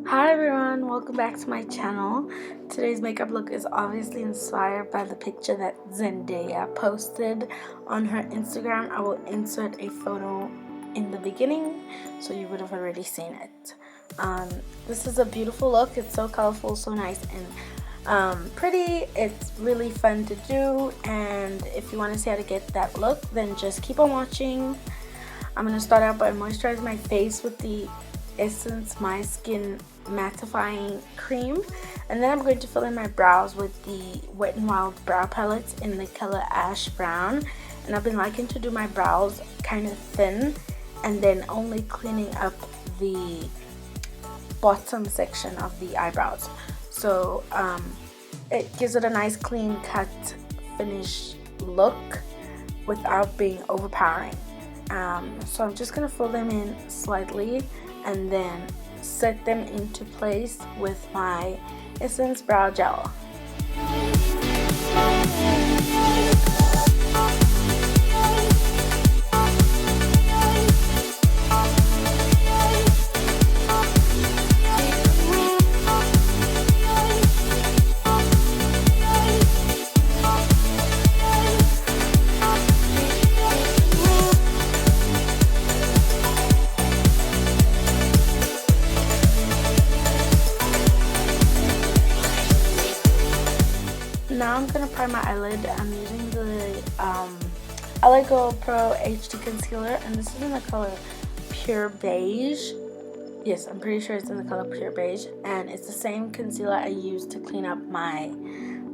Hi everyone, welcome back to my channel. Today's makeup look is obviously inspired by the picture that Zendaya posted on her Instagram. I will insert a photo in the beginning so you would have already seen it. This is a beautiful look. It's so colorful, so nice and pretty. It's really fun to do, and if you want to see how to get that look, then just keep on watching. I'm going to start out by moisturizing my face with the Essence My Skin mattifying cream, and then I'm going to fill in my brows with the Wet n Wild brow palettes in the color Ash Brown. And I've been liking to do my brows kind of thin and then only cleaning up the bottom section of the eyebrows, so it gives it a nice clean cut finish look without being overpowering. So I'm just gonna fill them in slightly and then set them into place with my Essence Brow Gel. Now I'm going to prime my eyelid. I'm using the Eyelid Pro HD Concealer, and this is in the color Pure Beige. Yes, I'm pretty sure it's in the color Pure Beige, and it's the same concealer I used to clean up my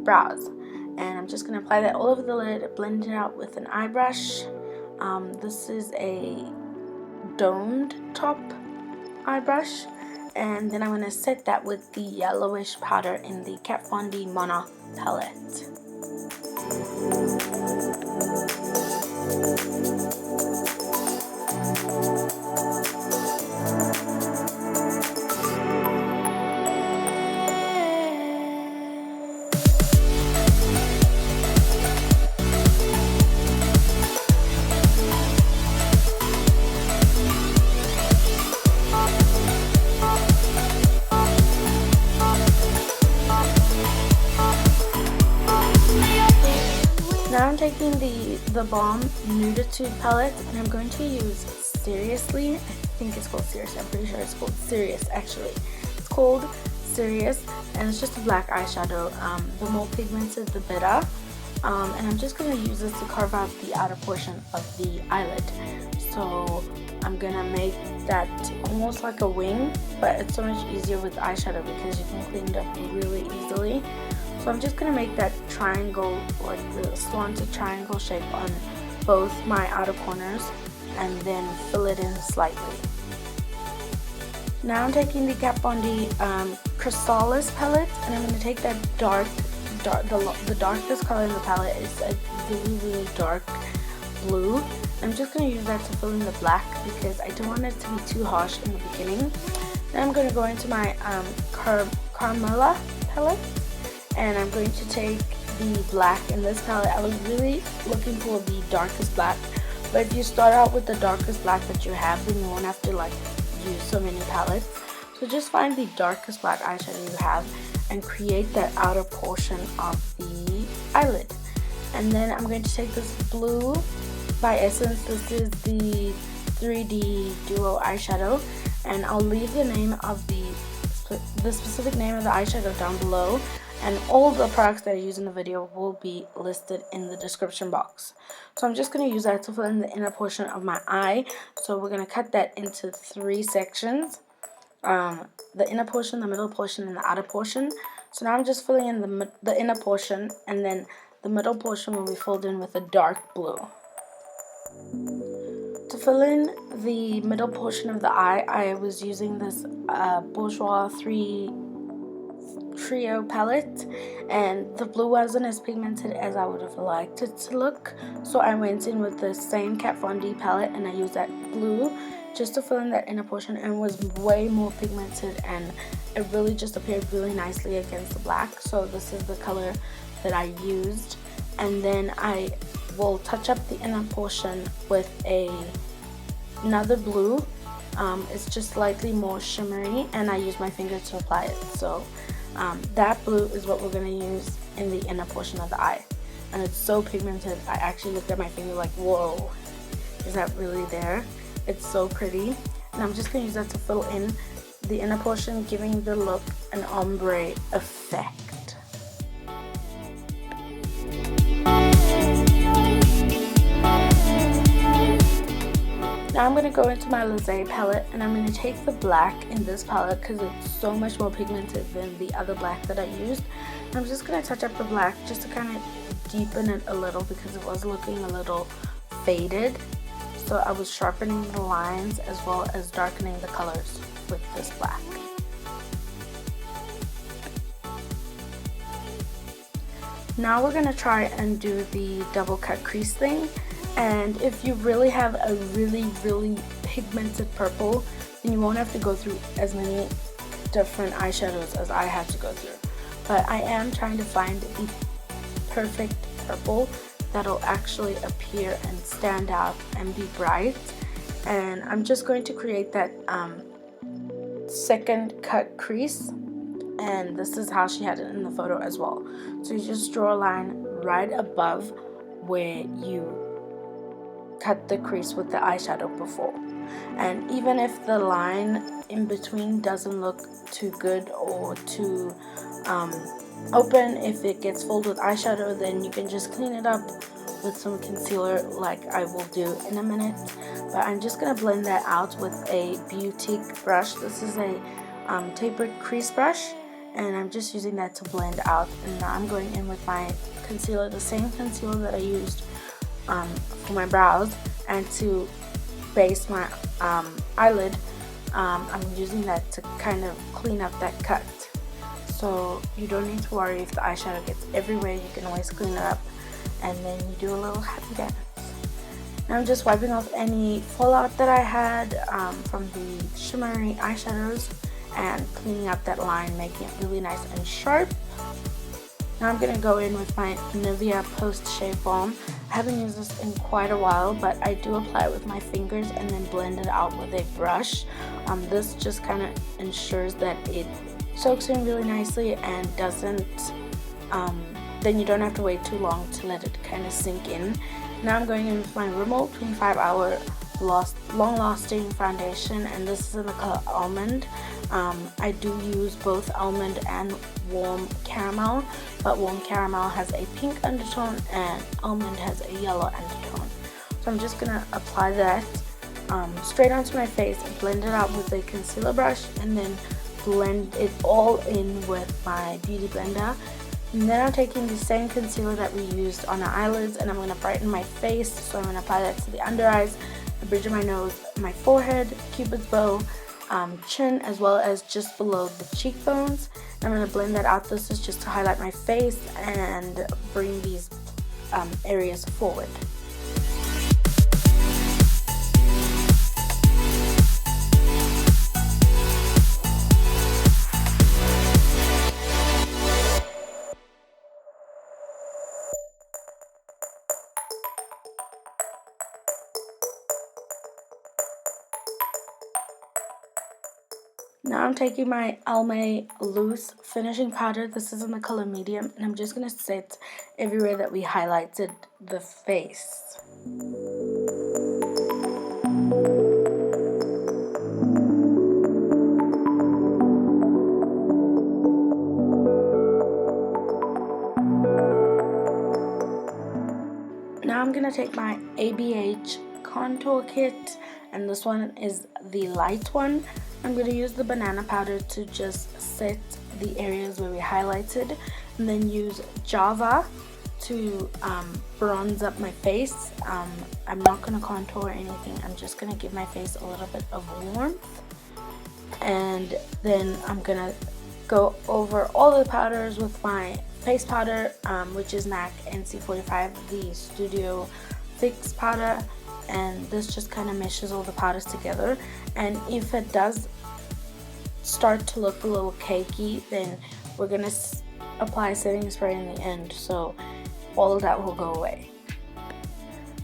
brows. And I'm just going to apply that all over the lid, blend it out with an eye brush. This is a domed top eye brush, and then I'm going to set that with the yellowish powder in the Kat Von D Monarch palette. Now I'm taking the Balm Nude Tude palette, and I'm going to use Seriously. I think it's called Serious. I'm pretty sure it's called Serious actually. It's called Serious, and it's just a black eyeshadow. The more pigmented, the better. And I'm just going to use this to carve out the outer portion of the eyelid. So I'm going to make that almost like a wing, but it's so much easier with eyeshadow because you can clean it up really easily. So I'm just going to make that triangle, like the slanted triangle shape on both my outer corners, and then fill it in slightly. Now I'm taking the Kat Von D Chrysalis palette, and I'm going to take that the darkest color in the palette is a really dark blue. I'm just going to use that to fill in the black because I don't want it to be too harsh in the beginning. Then I'm going to go into my Carmila palette, and I'm going to take the black in this palette. I was really looking for the darkest black, but if you start out with the darkest black that you have, then you won't have to like use so many palettes. So just find the darkest black eyeshadow you have and create that outer portion of the eyelid. And then I'm going to take this blue by Essence. This is the 3D Duo eyeshadow, and I'll leave the name of the specific name of the eyeshadow down below, and all the products that I use in the video will be listed in the description box. So I'm just going to use that to fill in the inner portion of my eye. So we're going to cut that into 3 sections. The inner portion, the middle portion, and the outer portion. So now I'm just filling in the inner portion, and then the middle portion will be filled in with a dark blue. To fill in the middle portion of the eye, I was using this Bourjois 3 Trio palette, and the blue wasn't as pigmented as I would have liked it to look, so I went in with the same Kat Von D palette and I used that blue just to fill in that inner portion, and it was way more pigmented and it really just appeared really nicely against the black. So this is the color that I used, and then I will touch up the inner portion with a another blue. It's just slightly more shimmery, and I use my finger to apply it. So that blue is what we're going to use in the inner portion of the eye. And it's so pigmented. I actually looked at my finger like, whoa, is that really there? It's so pretty. And I'm just going to use that to fill in the inner portion, giving the look an ombre effect. Now I'm going to go into my Leise palette, and I'm going to take the black in this palette because it's so much more pigmented than the other black that I used. And I'm just going to touch up the black just to kind of deepen it a little because it was looking a little faded. So I was sharpening the lines as well as darkening the colors with this black. Now we're going to try and do the double cut crease thing. And if you really have a really pigmented purple, then you won't have to go through as many different eyeshadows as I had to go through. But I am trying to find the perfect purple that'll actually appear and stand out and be bright. And I'm just going to create that second cut crease, and this is how she had it in the photo as well. So you just draw a line right above where you cut the crease with the eyeshadow before. And even if the line in between doesn't look too good or too open, if it gets filled with eyeshadow, then you can just clean it up with some concealer like I will do in a minute. But I'm just going to blend that out with a Boutique brush. This is a tapered crease brush, and I'm just using that to blend out. And now I'm going in with my concealer, the same concealer that I used for my brows, and to base my eyelid, I'm using that to kind of clean up that cut. So you don't need to worry if the eyeshadow gets everywhere. You can always clean it up, and then you do a little happy dance. Now I'm just wiping off any fallout that I had from the shimmery eyeshadows and cleaning up that line, making it really nice and sharp. Now I'm going to go in with my Nivea Post Shave Balm. I haven't used this in quite a while, but I do apply it with my fingers and then blend it out with a brush. This just kind of ensures that it soaks in really nicely and doesn't, then you don't have to wait too long to let it kind of sink in. Now I'm going in with my Rimmel 25-hour long-lasting foundation, and this is in the color Almond. I do use both Almond and Warm Caramel, but Warm Caramel has a pink undertone and Almond has a yellow undertone. So I'm just going to apply that straight onto my face and blend it out with a concealer brush, and then blend it all in with my beauty blender. And then I'm taking the same concealer that we used on our eyelids, and I'm going to brighten my face. So I'm going to apply that to the under eyes, the bridge of my nose, my forehead, cupid's bow, chin, as well as just below the cheekbones. I'm going to blend that out. This is just to highlight my face and bring these areas forward. Now I'm taking my Almay loose finishing powder. This is in the color medium, and I'm just going to set everywhere that we highlighted the face. Now I'm going to take my ABH Contour Kit, and this one is the light one. I'm going to use the banana powder to just set the areas where we highlighted, and then use Java to bronze up my face. I'm not going to contour or anything. I'm just going to give my face a little bit of warmth, and then I'm going to go over all the powders with my face powder, which is MAC NC45, the Studio Fix powder. And this just kind of meshes all the powders together, and if it does start to look a little cakey, then we're going to apply setting spray in the end, so all of that will go away.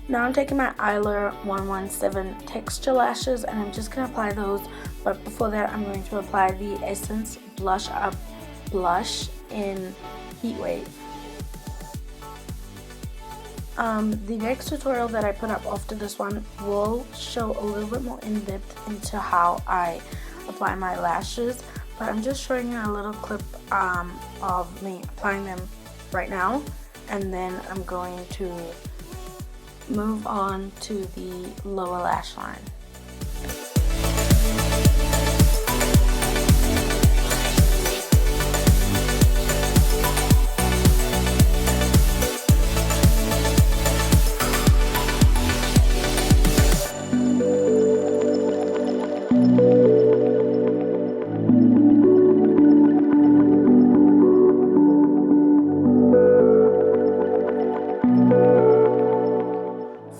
Now I'm taking my Eyelure 117 texture lashes and I'm just going to apply those, but before that I'm going to apply the Essence Blush Up Blush in Heat Wave. The next tutorial that I put up after this one will show a little bit more in depth into how I apply my lashes, but I'm just showing you a little clip of me applying them right now, and then I'm going to move on to the lower lash line.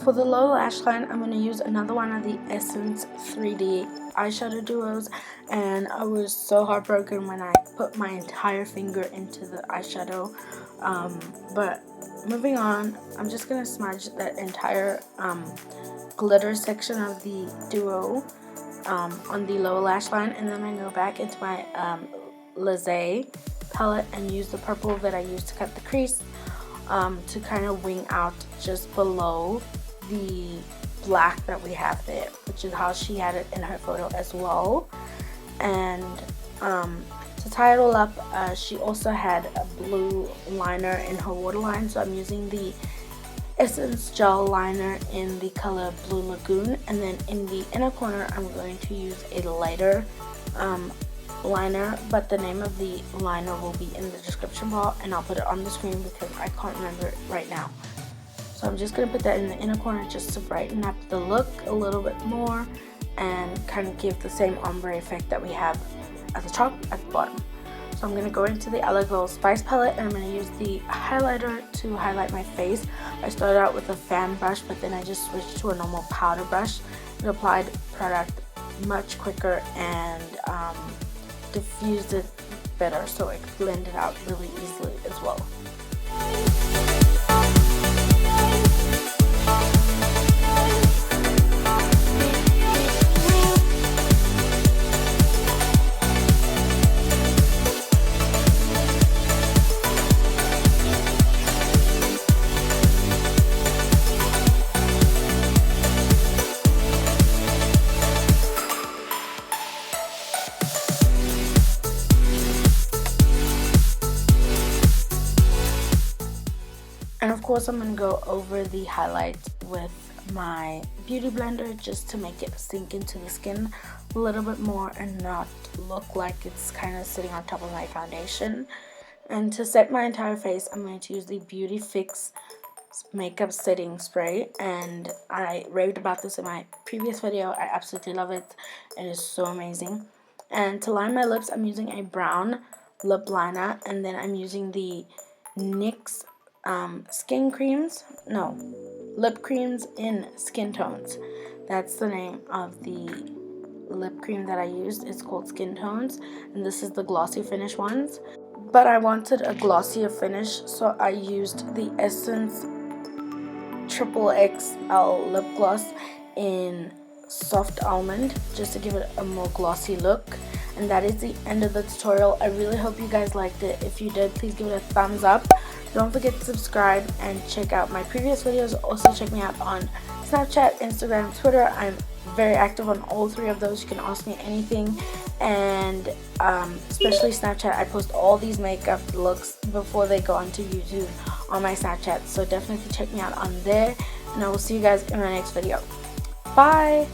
For the low lash line, I'm going to use another one of the Essence 3D eyeshadow duos, and I was so heartbroken when I put my entire finger into the eyeshadow. But moving on, I'm just going to smudge that entire glitter section of the duo on the lower lash line, and then I'm going to go back into my Leise palette and use the purple that I used to cut the crease to kind of wing out just below the black that we have there, which is how she had it in her photo as well. And to tie it all up, she also had a blue liner in her waterline, so I'm using the Essence gel liner in the color Blue Lagoon, and then in the inner corner I'm going to use a lighter liner, but the name of the liner will be in the description bar and I'll put it on the screen because I can't remember it right now. So I'm just going to put that in the inner corner just to brighten up the look a little bit more and kind of give the same ombre effect that we have at the top, at the bottom. So I'm going to go into the Allegro Spice palette and I'm going to use the highlighter to highlight my face. I started out with a fan brush, but then I just switched to a normal powder brush. It applied product much quicker and diffused it better, so it blended out really easily as well. And of course I'm going to go over the highlight with my beauty blender just to make it sink into the skin a little bit more and not look like it's kind of sitting on top of my foundation. And to set my entire face, I'm going to use the Beauty Fix makeup setting spray, and I raved about this in my previous video. I absolutely love it. It is so amazing. And to line my lips, I'm using a brown lip liner, and then I'm using the NYX lip creams in Skin Tones. That's the name of the lip cream that I used. It's called Skin Tones, and this is the glossy finish ones. But I wanted a glossier finish, so I used the Essence XXL lip gloss in Soft Almond just to give it a more glossy look. And that is the end of the tutorial. I really hope you guys liked it. If you did, please give it a thumbs up. Don't forget to subscribe and check out my previous videos. Also check me out on Snapchat, Instagram, Twitter. I'm very active on all three of those. You can ask me anything, and especially Snapchat. I post all these makeup looks before they go onto YouTube on my Snapchat, so definitely check me out on there, and I will see you guys in my next video. Bye.